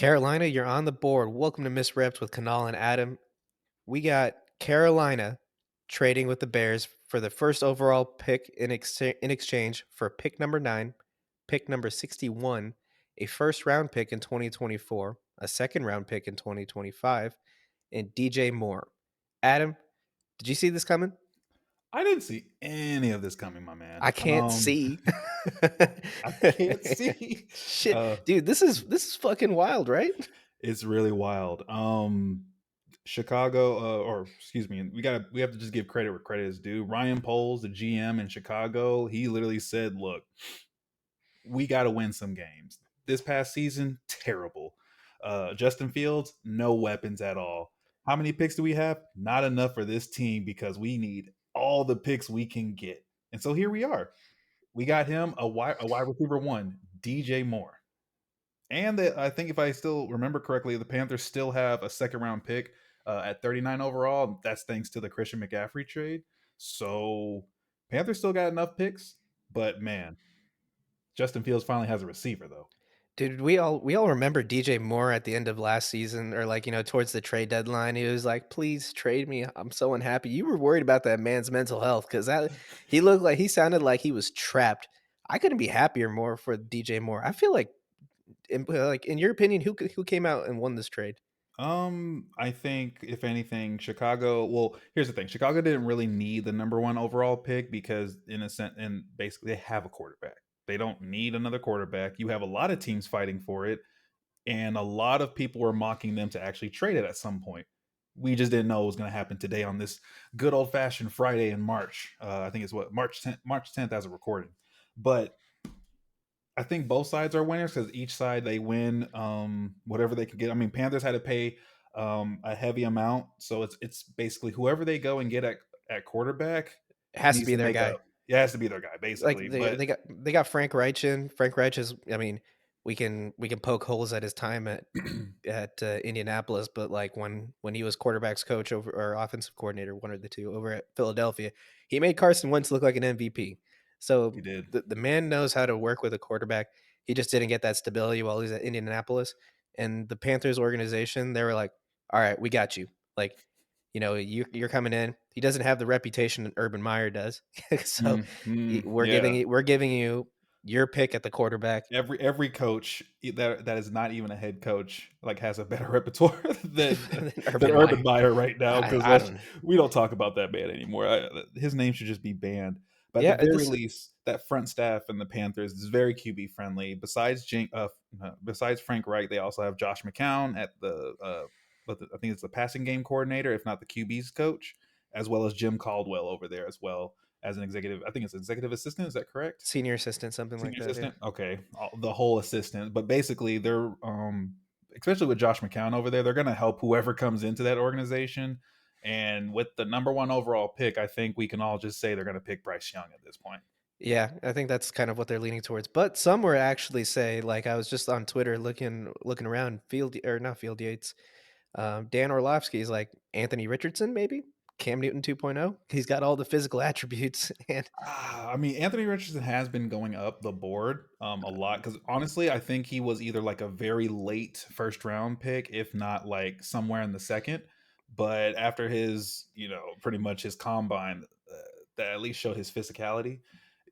Carolina, you're on the board. Welcome to Misreps with Kanal and Adam. We got Carolina trading with the Bears for the first overall pick in exchange for pick number 9, pick number 61, a first round pick in 2024, a second round pick in 2025, and DJ Moore. Adam, did you see this coming? I didn't see any of this coming, my man. I can't see. I can't see. Shit, Uh, dude, this is fucking wild, right? it's really wild. Chicago, or excuse me, we have to just give credit where credit is due. Ryan Poles, the GM in Chicago, he literally said, "Look, we got to win some games. This past season, terrible. Justin Fields, no weapons at all. How many picks do we have? Not enough for this team because we need all the picks we can get." And so here we are. We got him a wide receiver one, DJ Moore. And I think if I still remember correctly, the Panthers still have a second round pick at 39 overall. That's thanks to the Christian McCaffrey trade. So Panthers still got enough picks, but man, Justin Fields finally has a receiver though. Dude, we all remember DJ Moore at the end of last season or towards the trade deadline. He was like, "Please trade me. I'm so unhappy." You were worried about that man's mental health cuz that he sounded like he was trapped. I couldn't be happier more for DJ Moore. I feel like in your opinion who came out and won this trade? I think if anything, Chicago. Well, here's the thing: Chicago didn't really need the number one overall pick because, in a sense, and basically, they have a quarterback. They don't need another quarterback. You have a lot of teams fighting for it, and a lot of people were mocking them to actually trade it at some point. We just didn't know it was going to happen today on this good old fashioned Friday in March. I think it's what March 10th as a recording, but I think both sides are winners because each side they win whatever they could get. I mean, Panthers had to pay a heavy amount, so it's basically whoever they go and get at quarterback It has to needs be to their make guy. up. Yeah, it has to be their guy Like basically. they But they got they got Frank Reich in. Frank Reich is, I mean, we can poke holes at his time at Indianapolis, but like when he was quarterbacks coach over or offensive coordinator, one of the two over at Philadelphia, he made Carson Wentz look like an MVP. he So did. the man knows how to work with a quarterback. He just didn't get that stability while he's at Indianapolis. And the Panthers organization, they were like, "All right, we got you. Like, you're coming in." He doesn't have the reputation that Urban Meyer does, so we're giving Yeah, you we're giving you your pick at the quarterback. every coach that is not even a head coach like has a better repertoire than Urban Urban Meyer. Meyer right now because I don't know. we don't talk about that man anymore. His name should just be banned. But at Yeah, the very this least, that front staff and the Panthers is very QB friendly. Besides Frank Reich, they also have Josh McCown at I think it's the passing game coordinator, if not the QB's coach, as well as Jim Caldwell over there as well as an executive. I think it's executive assistant. Is that correct? senior assistant, something like Senior that. Yeah. assistant. Okay, the whole assistant. But basically, they're especially with Josh McCown over there, they're going to help whoever comes into that organization. And with the number one overall pick, I think we can all just say they're going to pick Bryce Young at this point. Yeah, I think that's kind of what they're leaning towards. But some were actually say, like I was just on Twitter looking around, Field or not Field Yates. Dan Orlovsky is like Anthony Richardson, maybe Cam Newton 2.0. He's got all the physical attributes, and I mean, Anthony Richardson has been going up the board a lot because honestly, I think he was either like a very late first round pick, if not like somewhere in the second. But after his, pretty much his combine that at least showed his physicality,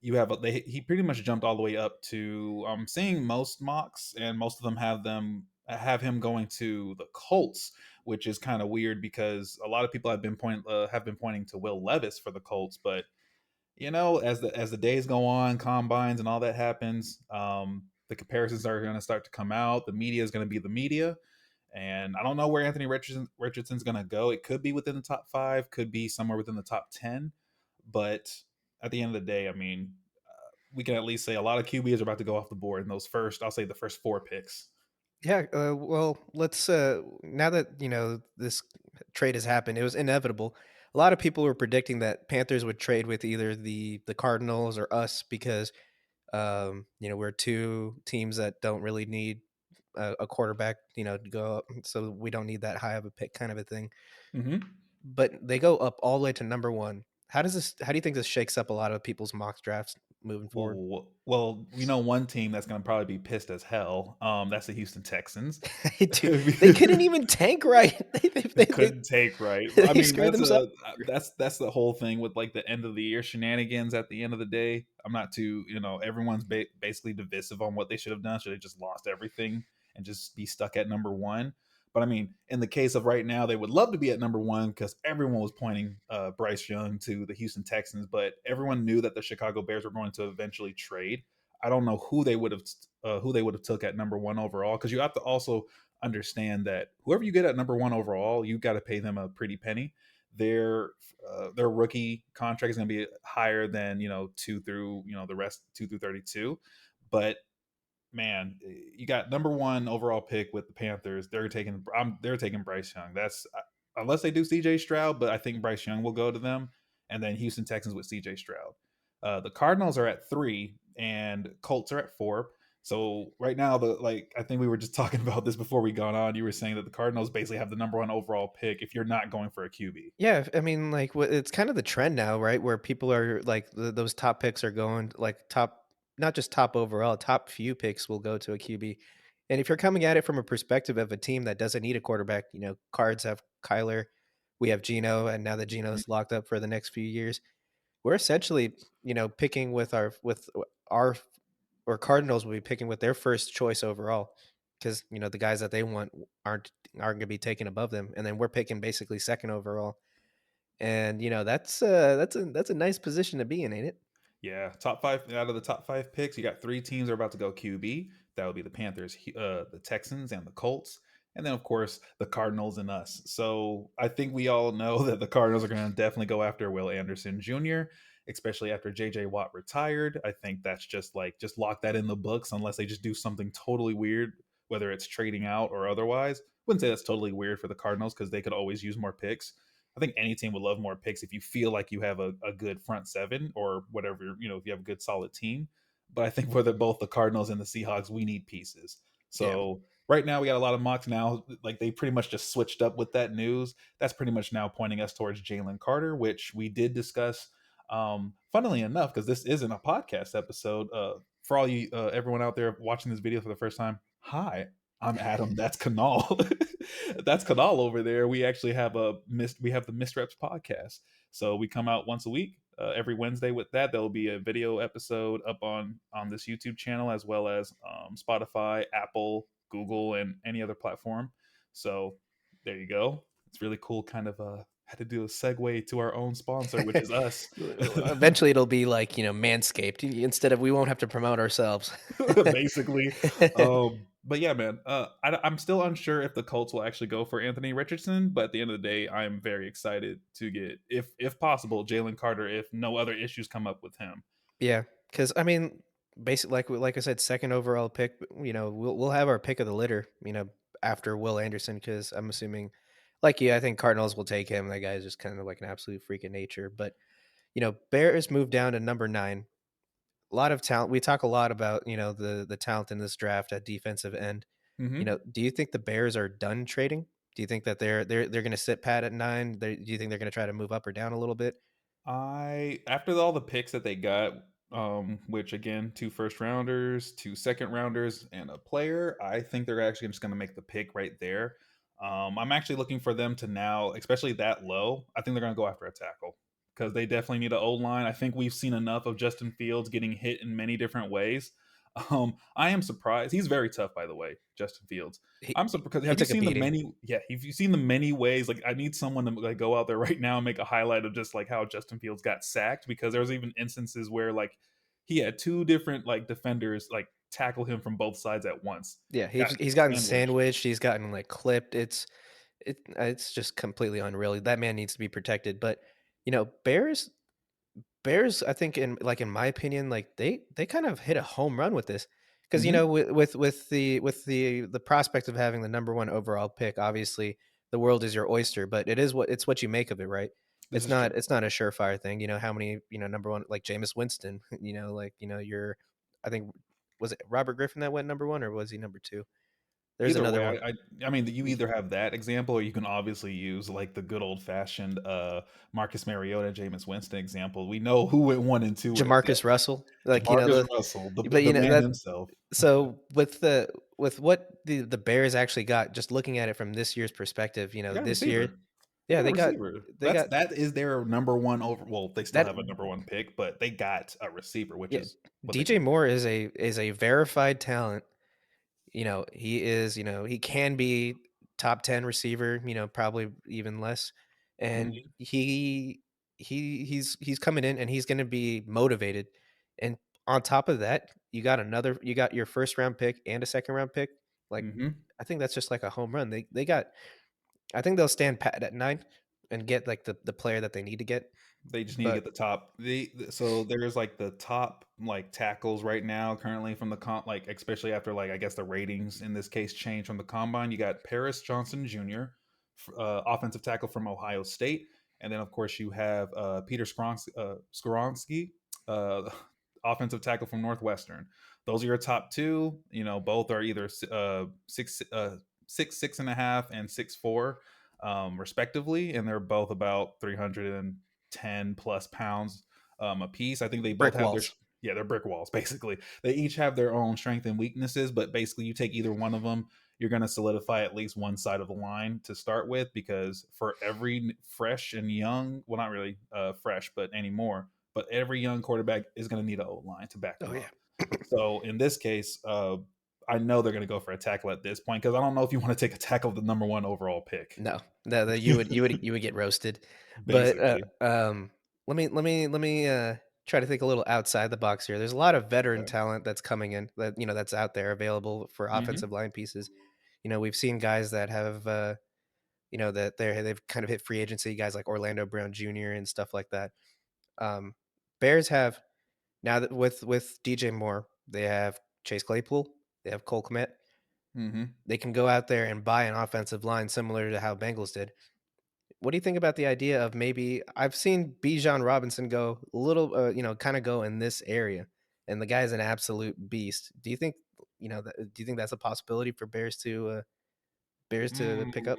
he pretty much jumped all the way up to seeing most mocks, and most of them have him going to the Colts, which is kind of weird because a lot of people have been pointing to Will Levis for the Colts, but as the days go on, combines and all that happens, the comparisons are going to start to come out. The media is going to be the media, and I don't know where Anthony Richardson's going to go. It could be within the top five, could be somewhere within the top 10, but at the end of the day, I mean, we can at least say a lot of QBs are about to go off the board in those I'll say the first four picks. yeah. Well, let's now that this trade has happened, it was inevitable. A lot of people were predicting that Panthers would trade with either the Cardinals or us because we're two teams that don't really need a quarterback, to go up, so we don't need that high of a pick, kind of a thing. Hmm. But they go up all the way to number one. How do you think this shakes up a lot of people's mock drafts moving forward? Well, we know one team that's gonna probably be pissed as hell. That's the Houston Texans. Dude, they couldn't even tank right. They couldn't take right. I They mean, screwed themselves. that's the whole thing with like the end of the year shenanigans. At the end of the day, I'm not too everyone's basically divisive on what they should have done. Should they just lost everything and just be stuck at number one? But I mean, in the case of right now, they would love to be at number one because everyone was pointing Bryce Young to the Houston Texans, but everyone knew that the Chicago Bears were going to eventually trade. I don't know who they would have took at number one overall because you have to also understand that whoever you get at number one overall, you got to pay them a pretty penny. Their rookie contract is going to be higher than two through the rest 2 through 32, but man, you got number one overall pick with the Panthers. They're taking Bryce Young. That's unless they do C.J. Stroud, but I think Bryce Young will go to them, and then Houston Texans with C.J. Stroud. The Cardinals are at 3, and Colts are at 4. So right now, I think we were just talking about this before we got on. You were saying that the Cardinals basically have the number one overall pick if you're not going for a QB. Yeah, I mean, like, it's kind of the trend now, right? Where people are like, those top picks are going like top, not just top overall, top few picks will go to a QB. And if you're coming at it from a perspective of a team that doesn't need a quarterback, Cards have Kyler, we have Geno, and now that Geno's locked up for the next few years, we're essentially, picking with our or Cardinals will be picking with their first choice overall because the guys that they want aren't going to be taken above them, and then we're picking basically second overall. And, that's a nice position to be in, ain't it? Yeah, top five out of the top five picks, you got three teams are about to go QB. That would be the Panthers, the Texans, and the Colts, and then of course the Cardinals and us. So I think we all know that the Cardinals are going to definitely go after Will Anderson Jr., especially after J.J. Watt retired. I think that's just lock that in the books unless they just do something totally weird, whether it's trading out or otherwise. Wouldn't say that's totally weird for the Cardinals because they could always use more picks. I think any team would love more picks if you feel like you have a good front seven or whatever, if you have a good solid team. But I think for both the Cardinals and the Seahawks, we need pieces. Yeah. So right now we got a lot of mocks now. Like they pretty much just switched up with that news. That's pretty much now pointing us towards Jalen Carter, which we did discuss. Funnily enough, because this isn't a podcast episode, for all you everyone out there watching this video for the first time, hi, I'm Adam. That's Kanal. That's Kanal over there. We actually have we have the Misreps podcast. So we come out once a week, every Wednesday with that. There'll be a video episode up on this YouTube channel as well as Spotify, Apple, Google, and any other platform. So there you go. It's really cool. Kind of had to do a segue to our own sponsor, which is us. Eventually, it'll be like, Manscaped instead of we won't have to promote ourselves. Basically. But yeah, man, I'm still unsure if the Colts will actually go for Anthony Richardson, but at the end of the day, I'm very excited to get, if possible, Jalen Carter if no other issues come up with him. Yeah, because I mean, basically, like I said, second overall pick. We'll have our pick of the litter. After Will Anderson, because I'm assuming, like you, I think Cardinals will take him. That guy is just kind of like an absolute freak of nature. But Bears moved down to number 9. A lot of talent. We talk a lot about the talent in this draft at defensive end. Hmm. Do you think the Bears are done trading? Do you think that they're going to sit pat at 9? Do you think they're going to try to move up or down a little bit? I After all the picks that they got, which again, 2 first rounders, 2 second rounders, and a player, I think they're actually just going to make the pick right there. I'm actually looking for them to now, especially that low. I think they're going to go after a tackle because they definitely need an O line. I think we've seen enough of Justin Fields getting hit in many different ways. I am surprised. He's very tough, by the way, Justin Fields. He I'm surprised. he Have you took a seen the beating. many? Yeah, have you seen the many ways? Like, I need someone to like go out there right now and make a highlight of just like how Justin Fields got sacked because there was even instances where like he had two different like defenders like tackle him from both sides at once. Yeah, Got he's gotten sandwiched. sandwiched. He's gotten like clipped. It's just completely unreal. That man needs to be protected. But Bears, I think in my opinion, like they kind of hit a home run with this because Hmm. with the prospect of having the number 1 overall pick, obviously the world is your oyster, but it's what you make of it, right? This It's is true. not it's not a surefire thing. How many number 1 like Jameis Winston, you're I think was it Robert Griffin that went number 1 or was he number 2? There's Either another way, one. I mean, you either have that example, or you can obviously use like the good old fashioned Marcus Mariota, Jameis Winston example. We know who went 1 and 2 with that. Jamarcus Russell, like, Jamarcus the Russell, but, the man that himself. so with what the Bears actually got, just looking at it from this year's perspective, They got a this year, receiver. They yeah, got a receiver. they got That is their number one over. Well, they still that have a number one pick, but they got a receiver, which yeah, is what they DJ need. Moore is a verified talent. He is, he can be top 10 receiver, probably even less. And Mhm, he's coming in and he's going to be motivated. And on top of that, you got your first round pick and a second round pick. Like, mhm. I think that's just like a home run. They got I think they'll stand pat at 9 and get like the player that they need to get. They just need to But get the top. So there's like the top like tackles right now currently from the like especially after like I guess the ratings in this case changed from the combine. You got Paris Johnson Jr., offensive tackle from Ohio State, and then of course you have Peter Skoronsky, uh, offensive tackle from Northwestern. Those are your top two. You know, both are either six and a half and 6'4", respectively, and they're both about 310 plus pounds a piece. I think they both brick have their walls. yeah, they're brick walls basically. They each have their own strength and weaknesses, but basically you take either one of them, you're going to solidify at least one side of the line to start with, because for every fresh and young, well, not really fresh, but anymore, but every young quarterback is going to need an O line to back Oh them yeah. up. So in this case, I know they're going to go for a tackle at this point, because I don't know if you want to take a tackle with the number one overall pick. No, no, you would get roasted. But Basically. let me try to think a little outside the box here. There's a lot of veteran Okay. talent that's coming in that that's out there available for Hmm. offensive line pieces. We've seen guys that have that they've kind of hit free agency, guys like Orlando Brown Jr. and stuff like that. Um, Bears have now that with DJ Moore, they have Chase Claypool, they have Cole Kmet. Hmm. They can go out there and buy an offensive line similar to how Bengals did. What do you think about the idea of maybe I've seen Bijan Robinson go a little, kind of go in this area, and the guy's an absolute beast. Do you think, do you think that's a possibility for Bears to pick up?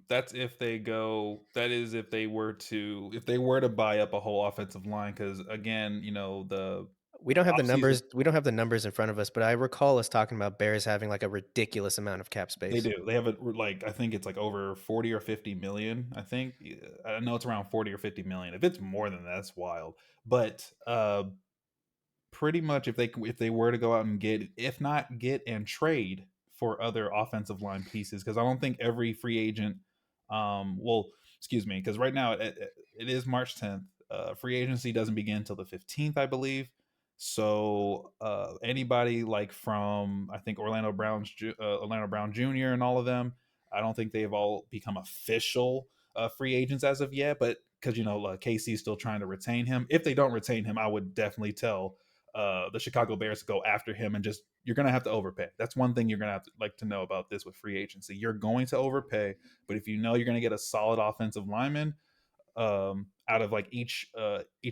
That's if they go. That is if they were to buy up a whole offensive line. Because again, you know the We don't have the offseason numbers. We don't have the numbers in front of us, but I recall us talking about Bears having like a ridiculous amount of cap they space. do. They have it like I think it's like over 40 or 50 million. I think I know it's around 40 or 50 million. If it's more than that, that's wild. But pretty much if they were to go out and get, if not get and trade for other offensive line pieces, because I don't think every free agent well, excuse me, because right now it is March 10th. Free agency doesn't begin until the 15th, I believe. So anybody like from I think Orlando Brown Jr. and all of them, I don't think they've all become official free agents as of yet, but because KC is still trying to retain him. If they don't retain him, I would definitely tell the Chicago Bears to go after him, and just you're going to have to overpay. That's one thing you're going to have to like to know about this with free agency. You're going to overpay, but if you know you're going to get a solid offensive lineman out of like each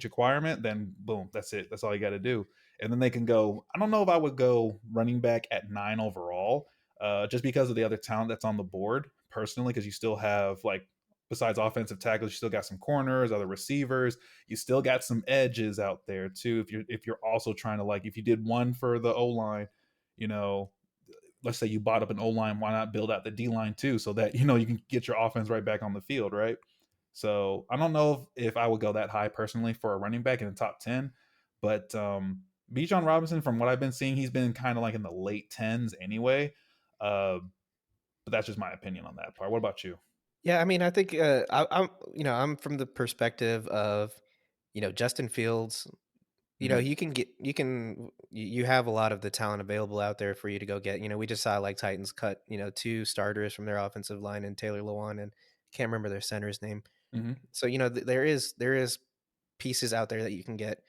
acquirement, then boom, that's it. That's all you got to do. And then they can go. I don't know if I would go running back at 9 overall, just because of the other talent that's on the board personally. Because you still have like besides offensive tackles, you still got some corners, other receivers. You still got some edges out there too. If you're also trying to like if you did one for the O line, you know, let's say you bought up an O line, why not build out the D line too, so that you can get your offense right back on the field, right? So I don't know if I would go that high personally for a running back in the top 10, but Bijan Robinson, from what I've been seeing, he's been kind of like in the late tens anyway. Uh, but that's just my opinion on that part. What about you? Yeah, I mean, I think I'm from the perspective of Justin Fields. Hmm. You have a lot of the talent available out there for you to go get. We just saw like Titans cut two starters from their offensive line and Taylor Lewan and can't remember their center's name. Hmm. So there is pieces out there that you can get.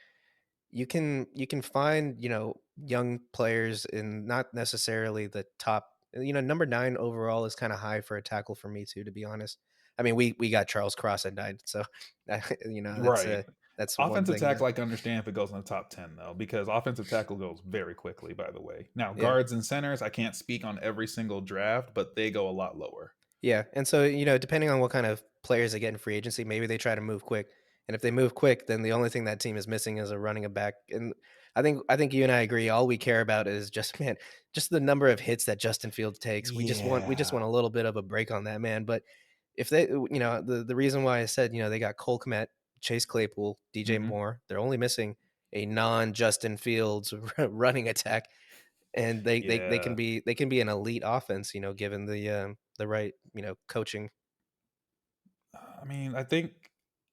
You can find young players in not necessarily the top. Number 9 overall is kind of high for a tackle for me too, to be honest. I mean, we got Charles Cross at 9, so that's Right. That's the one Offensive thing, tackle, I can understand if it goes in the top 10, though, because offensive tackle goes very quickly, by the way. Now, yeah. guards and centers, I can't speak on every single draft, but they go a lot lower. Yeah, and so, depending on what kind of players they get in free agency, maybe they try to move quick. And if they move quick, then the only thing that team is missing is a running a back. And I think you and I agree. All we care about is just man, just the number of hits that Justin Fields takes. We just want Yeah. a little bit of a break on that man. But if they, the reason why I said they got Cole Kmet, Chase Claypool, DJ Mhm. Moore, they're only missing a non Justin Fields running attack, and they can Yeah. be an elite offense, given the right, coaching. I mean, I think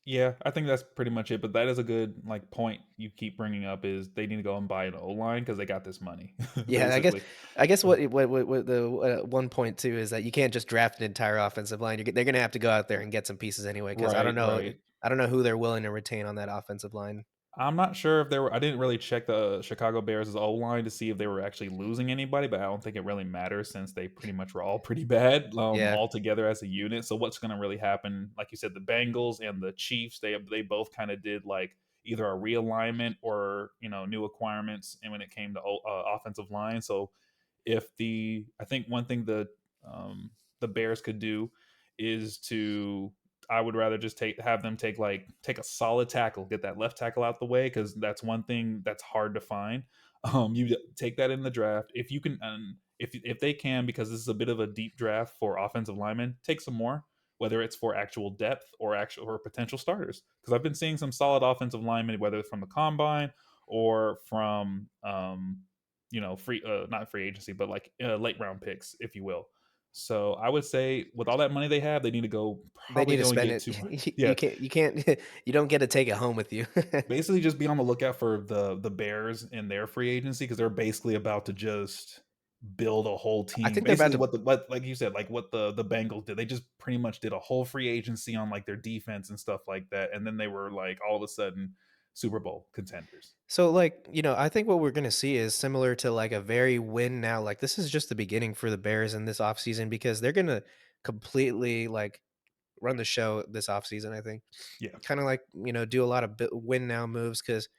yeah, I think that's pretty much it, but that is a good, like, point you keep bringing up is they need to go and buy an O-line because they got this money, Yeah, basically. I guess what the one point too is that you can't just draft an entire offensive line. They're going to have to go out there and get some pieces anyway, because Right, right. I don't know who they're willing to retain on that offensive line. I'm not sure if they were. I didn't really check the Chicago Bears' O line to see if they were actually losing anybody, but I don't think it really matters since they pretty much were all pretty bad Yeah, all together as a unit. So what's going to really happen? Like you said, the Bengals and the Chiefs, they both kind of did like either a realignment or new acquirements, and when it came to offensive line. So if the I think one thing the Bears could do is to I would rather just have them take a solid tackle, get that left tackle out the way because that's one thing that's hard to find. You take that in the draft if you can, if they can, because this is a bit of a deep draft for offensive linemen. Take some more, whether it's for actual depth or actual or potential starters. Because I've been seeing some solid offensive linemen, whether it's from the combine or from free not free agency, but like late round picks, if you will. So I would say with all that money they have, they need to they probably need to go and spend get it. two. You Yeah, can't you don't get to take it home with you. basically just be on the lookout for the Bears in their free agency because they're basically about to just build a whole I team. think they're about Basically, to. what like you said, like what the Bengals did. They just pretty much did a whole free agency on like their defense and stuff like that, and then they were like all of a sudden Super Bowl contenders. So, like, I think what we're going to see is similar to like a very win now. Like, this is just the beginning for the Bears in this offseason, because they're going to completely like run the show this offseason, I think. Yeah. Kind of like, do a lot of win now moves, because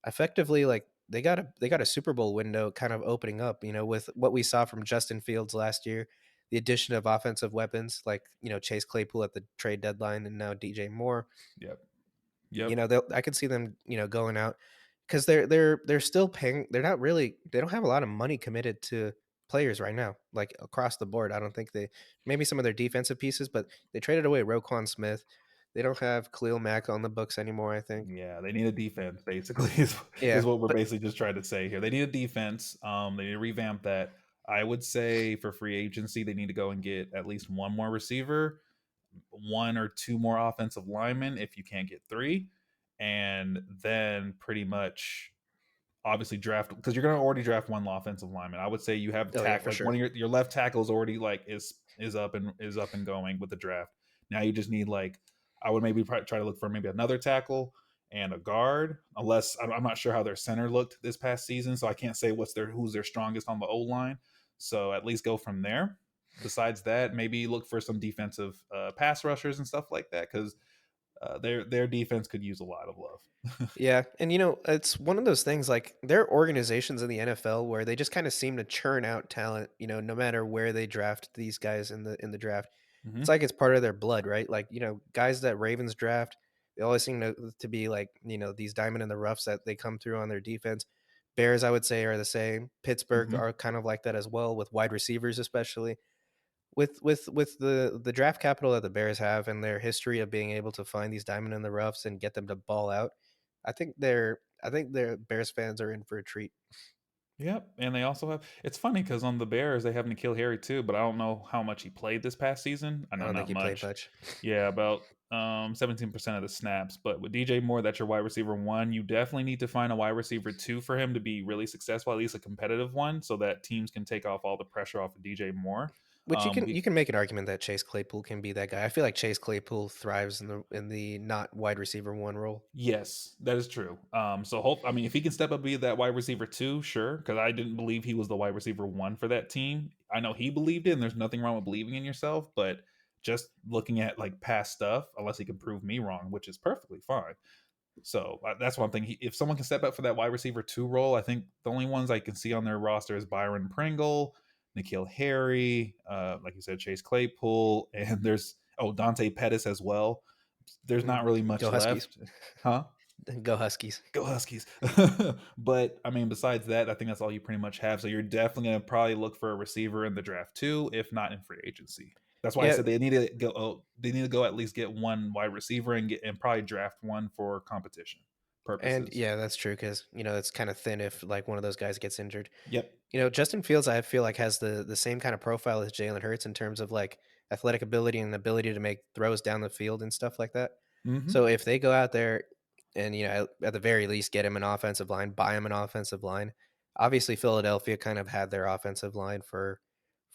effectively, like, they got a Super Bowl window kind of opening up, with what we saw from Justin Fields last year, the addition of offensive weapons like, Chase Claypool at the trade deadline, and now DJ Moore. Yep. Yep. I could see them, going out, because they're still paying. They don't have a lot of money committed to players right now, like across the board. I don't think maybe some of their defensive pieces, but they traded away Roquan Smith. They don't have Khalil Mack on the books anymore, I think. Yeah, they need a defense. Basically, is Yeah, what we're but basically just trying to say here. They need a defense. They need to revamp that. I would say for free agency, they need to go and get at least one more receiver, one or two more offensive linemen if you can't get three, and then pretty much obviously draft because you're going to already draft one offensive lineman. I would say you have oh yeah, tack for like one sure. of your left tackles already like is up and going with the draft. Now you just need like I would maybe try to look for maybe another tackle and a guard. Unless I'm not sure how their center looked this past season, so I can't say who's their strongest on the O line. So at least go from there. Besides that, maybe look for some defensive pass rushers and stuff like that because their defense could use a lot of love. Yeah, and it's one of those things, like, there are organizations in the NFL where they just kind of seem to churn out talent, no matter where they draft these guys in the draft. It's Hmm. like it's part of their blood, right? Like, guys that Ravens draft, they always seem to be like, these diamond in the roughs that they come through on their defense. Bears, I would say, are the same. Pittsburgh Hmm. are kind of like that as well, with wide receivers, especially with the draft capital that the Bears have and their history of being able to find these diamond in the roughs and get them to ball out. I think their Bears fans are in for a treat. Yep, and they also have. It's funny because on the Bears they have N'Keal Harry too, but I don't know how much he played this past season. I I know don't think not he played much. much. Yeah, about 17% of the snaps. But with DJ Moore, that's your wide receiver one. You definitely need to find a wide receiver two for him to be really successful, at least a competitive one, so that teams can take off all the pressure off of DJ Moore. Which you can Be, you can make an argument that Chase Claypool can be that guy. I feel like Chase Claypool thrives in the not wide receiver one role. Yes, that is true. So hope I mean if he can step up and be that wide receiver two, sure. Because I didn't believe he was the wide receiver one for that team. I know he believed it, and there's nothing wrong with believing in yourself, but just looking at like past stuff, unless he can prove me wrong, which is perfectly fine. So that's one thing. If someone can step up for that wide receiver two role, I think the only ones I can see on their roster is Byron Pringle, Nikhil Harry, like you said, Chase Claypool, and there's Dante Pettis as well. There's not Mm, really much go Huskies. left, huh? Go Huskies. Go Huskies. But I mean, besides that, I think that's all you pretty much have. So you're definitely gonna probably look for a receiver in the draft too, if not in free agency. That's why I Yeah, said they need to go. Oh, they need to go at least get one wide receiver and probably draft one for competition and purposes. yeah, that's true because it's kind of thin if like one of those guys gets injured. Yep. Justin Fields, I feel like has the same kind of profile as Jalen Hurts in terms of like athletic ability and ability to make throws down the field and stuff like that. Hmm. So if they go out there and at the very least get him an offensive line, buy him an offensive line. Obviously, Philadelphia kind of had their offensive line for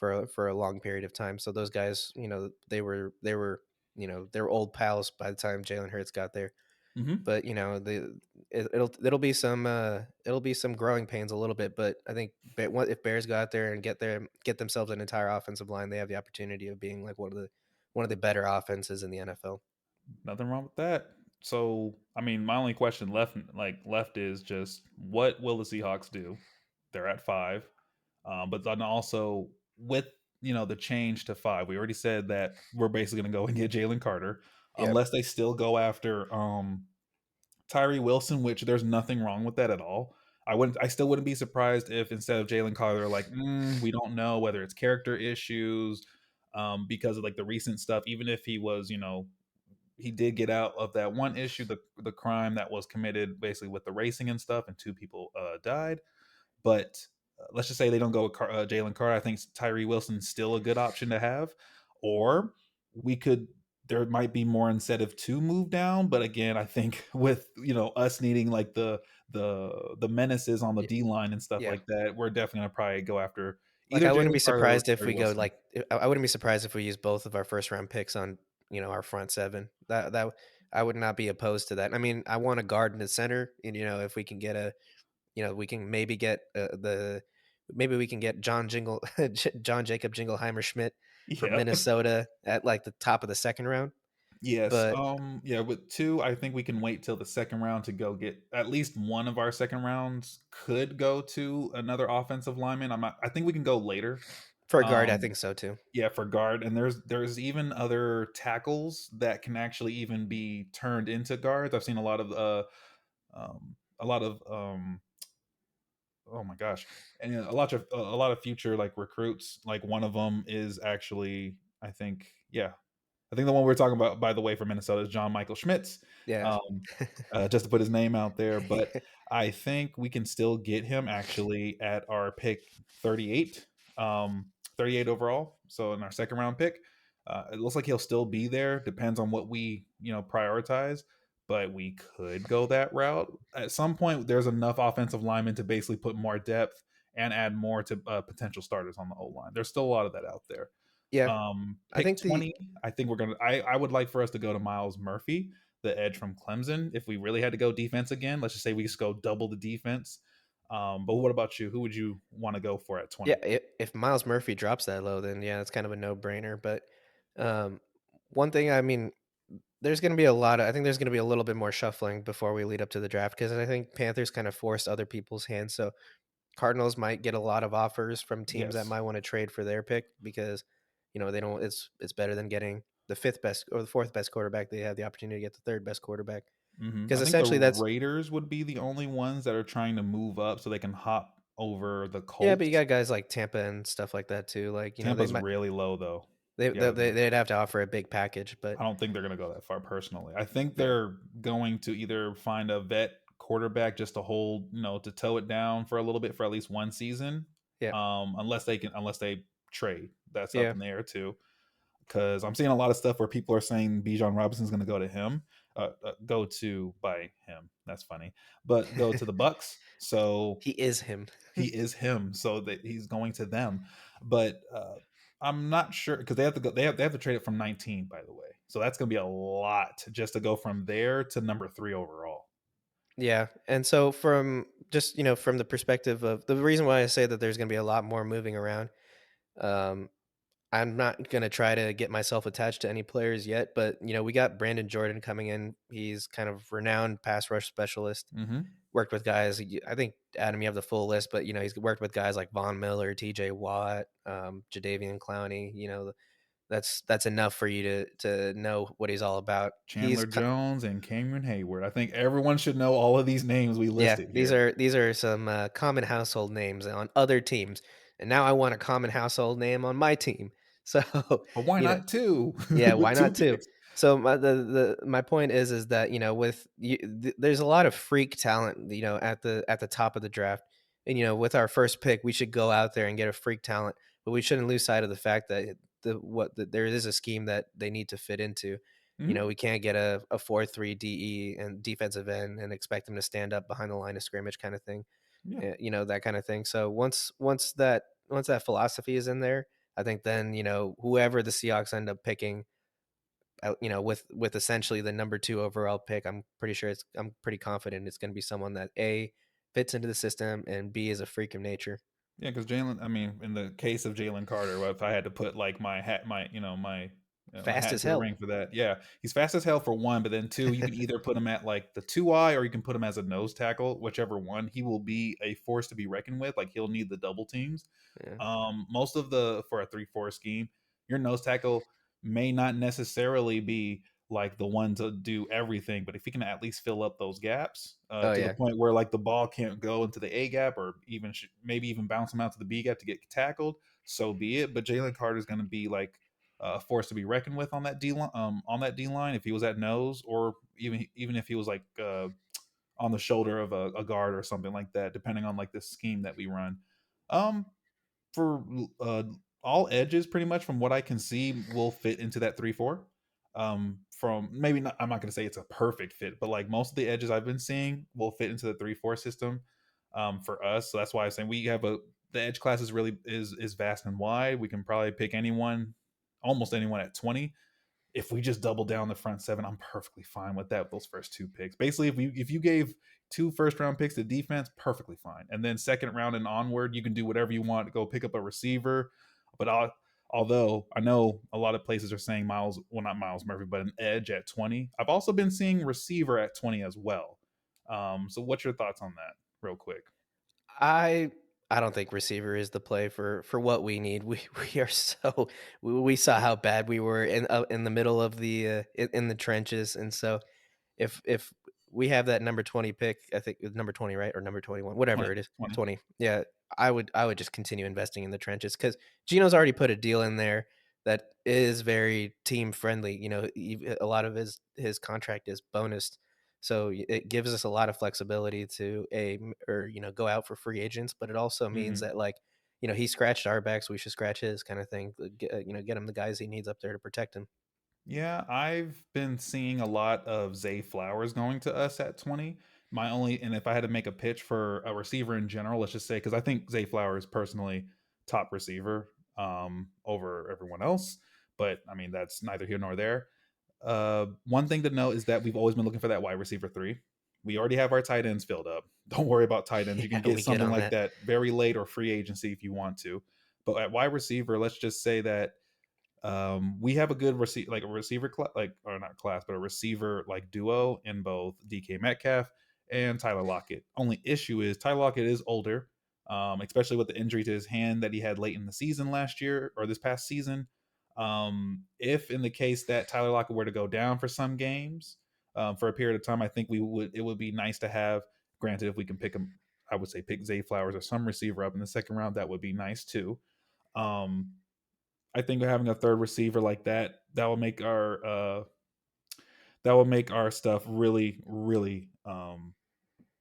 a long period of time. So those guys, they were old pals by the time Jalen Hurts got there. Hmm. But it'll be some growing pains a little bit. But I think if Bears go out there and get themselves an entire offensive line, they have the opportunity of being like one of the better offenses in the NFL. Nothing wrong with that. So, I mean, my only question left is just what will the Seahawks do? They're at five, but then also with the change to five, we already said that we're basically going to go and get Jalen Carter, Yep. unless they still go after Tyree Wilson, which there's nothing wrong with that at all. I still wouldn't be surprised if instead of Jalen Carter, they're like, we don't know whether it's character issues, because of like the recent stuff. Even if he was, he did get out of that one issue, the crime that was committed basically with the racing and stuff, and two people died. But let's just say they don't go with Jalen Carter. I think Tyree Wilson's still a good option to have, or we could. There might be more incentive to move down, but again, I think with us needing like the menaces on the Y- D line and stuff Yeah. like that, we're definitely gonna probably go after Like either I wouldn't Jalen be Carter or surprised if Tyree we go Wilson. like I wouldn't be surprised if we use both of our first round picks on our front seven. That I would not be opposed to that. I mean, I want a guard in the center, and if we can get we can maybe get the maybe we can get John Jingle John Jacob Jingleheimer Schmidt from Yeah. Minnesota at like the top of the second round. Yes. But Yeah, with two, I think we can wait till the second round to go get at least one of our second rounds could go to another offensive lineman. I think we can go later. for a guard, I Um think so too. yeah, for guard. And there's even other tackles that can actually even be turned into guards. I've seen a lot of oh my gosh. And a lot of future like recruits, like one of them is actually I think yeah, I think the one we're talking about, by the way, for Minnesota is John Michael Schmitz, Yeah. um, just to put his name out there. But I think we can still get him actually at our pick 38, 38 overall. So in our second round pick, it looks like he'll still be there. Depends on what we prioritize. But we could go that route. At some point, there's enough offensive linemen to basically put more depth and add more to potential starters on the O line. There's still a lot of that out there. Yeah. I Pick think the 20, I think we're gonna I would like for us to go to Miles Murphy, the edge from Clemson. If we really had to go defense again, let's just say we just go double the defense. But what about you? Who would you want to go for at Yeah, 20? if Miles Murphy drops that low, then yeah, it's kind of a no-brainer. But um, one thing, I mean, there's going to be a lot of, I think there's going to be a little bit more shuffling before we lead up to the draft because I think Panthers kind of forced other people's hands. So Cardinals might get a lot of offers from teams that Yes. might want to trade for their pick because they don't. It's better than getting the fifth best or the fourth best quarterback. They have the opportunity to get the third best quarterback because I think the essentially that's Raiders would be the only ones that are trying to move up so they can hop over the yeah. But you Colts. got guys like Tampa and stuff like that too. Like they Tampa's might really low though. they, Yeah, they they'd have to offer a big package, but I don't think they're going to go that far personally. I think yeah, they're going to either find a vet quarterback just to hold, to tow it down for a little bit for at least one season. yeah, Unless they trade. That's up yeah. in the air too. Because I'm seeing a lot of stuff where people are saying Bijan Robinson's going to go to him, go to by him. That's funny, but go to the Bucks. So He is him. he is him, so that he's going to them. But I'm not sure because they have to go. They have to trade it from 19, by the way. So that's going to be a lot just to go from there to number three overall. Yeah, and so from just from the perspective of the reason why I say that there's going to be a lot more moving around, um, I'm not gonna try to get myself attached to any players yet, but, we got Brandon Jordan coming in. He's kind of renowned pass rush specialist. Mhm. Worked with guys I think, Adam, you have the full list, but, he's worked with guys like Von Miller, TJ Watt, Jadeveon Clowney, that's enough for you to know what he's all about. He's Chandler Jones and Cameron Hayward. I think everyone should know all of these names we Yeah, listed these here. are these are some, common household names on other teams, and now I want a common household name on my team. So, But why you know not 2 yeah, why with 2 not 2? picks? So my point is that, with there's a lot of freak talent, at the top of the draft, and, with our first pick, we should go out there and get a freak talent, but we shouldn't lose sight of the fact that there is a scheme that they need to fit into. Mhm. We can't get a 4-3 DE and defensive end and expect them to stand up behind the line of scrimmage kind of thing, Yeah. that kind of thing. So once that philosophy is in there, I think then, whoever the Seahawks end up picking, with essentially the number 2 overall pick, I'm pretty confident it's gonna be someone that A, fits into the system, and B, is a freak of nature. Yeah, because Jalen. I mean, in the case of Jalen Carter, if I had to put like my hat, my Fast hat as into the hell. ring for that, yeah, he's fast as hell for one. But then two, you can either put him at like the 2 eye, or you can put him as a nose tackle, whichever one. He will be a force to be reckoned with. Like he'll need the double teams. Yeah. Most of the for a 3-4 scheme, your nose tackle may not necessarily be like the one to do everything, but if he can at least fill up those gaps Oh, to the yeah. point where like the ball can't go into the A gap or even maybe even bounce him out to the B gap to get tackled, so be it. But Jalen Carter is going to be like a force to be reckoned with on that D line. On that D line, if he was at nose, or even if he was like on the shoulder of a guard or something like that, depending on like the scheme that we run. Um, for all edges, pretty much from what I can see, will fit into that 3-4. From maybe not, I'm not going to say it's a perfect fit, but like most of the edges I've been seeing will fit into the 3-4 system for us. So that's why I'm saying we have the edge class is really is vast and wide. We can probably pick anyone, almost anyone at 20. If we just double down the front seven, I'm perfectly fine with that. With those first 2 picks, basically, if you gave 2 first round picks to defense, perfectly fine. And then second round and onward, you can do whatever you want to go pick up a receiver. But although I know a lot of places are saying Miles, well, not Miles Murphy, but an edge at 20. I've also been seeing receiver at 20 as well. So what's your thoughts on that, real quick? I I don't think receiver is the play for what we need. We are so we saw how bad we were in the middle of in the trenches, and so if we have that number 20 pick, I think it's number 20, right? Or number 21, whatever 20, it is, 20. 20. Yeah, I would just continue investing in the trenches because Gino's already put a deal in there that is very team friendly. A lot of his contract is bonused. So it gives us a lot of flexibility to or go out for free agents, but it also means Mhm. that, like, he scratched our backs, we should scratch his kind of thing. Get him the guys he needs up there to protect him. Yeah, I've been seeing a lot of Zay Flowers going to us at 20. My only, and if I had to make a pitch for a receiver in general, let's just say, because I think Zay Flowers personally top receiver over everyone else, but I mean, that's neither here nor there. One thing to note is that we've always been looking for that wide receiver 3. We already have our tight ends filled up. Don't worry about tight ends. You can Yeah, get we get something on like that. that very late or free agency if you want to. But at wide receiver, let's just say that we have a good like a receiver like, or not class, but a receiver like duo in both DK Metcalf and Tyler Lockett. Only issue is Tyler Lockett is older, especially with the injury to his hand that he had late in the season last year or this past season. If in the case that Tyler Lockett were to go down for some games for a period of time, I think it would be nice to have. Granted, if we can pick him, I would say pick Zay Flowers or some receiver up in the second round. That would be nice too. Um, I think having a third receiver like that that will make our stuff really, really. Um,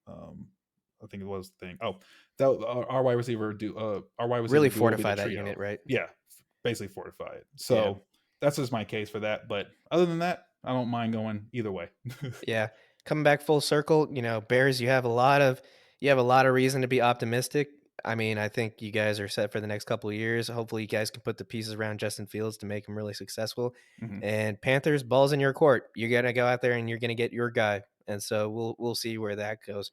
I think it was the thing. Oh, that our wide receiver Really duo will be the fortify that trio. unit, right? Yeah, basically fortify it. Yeah. So that's just my case for that. But other than that, I don't mind going either way. Yeah. Coming back full circle, Bears, you have a lot of reason to be optimistic. I mean, I think you guys are set for the next couple of years. Hopefully you guys can put the pieces around Justin Fields to make him really successful. Mhm. And Panthers, balls in your court. You're gonna go out there and you're gonna get your guy. And so we'll see where that goes.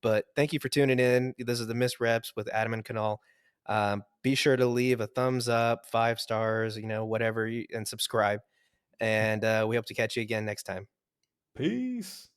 But thank you for tuning in. This is the Miss Reps with Adam and Kanal. Be sure to leave a thumbs up, 5 stars, whatever, and subscribe. And we hope to catch you again next time. Peace.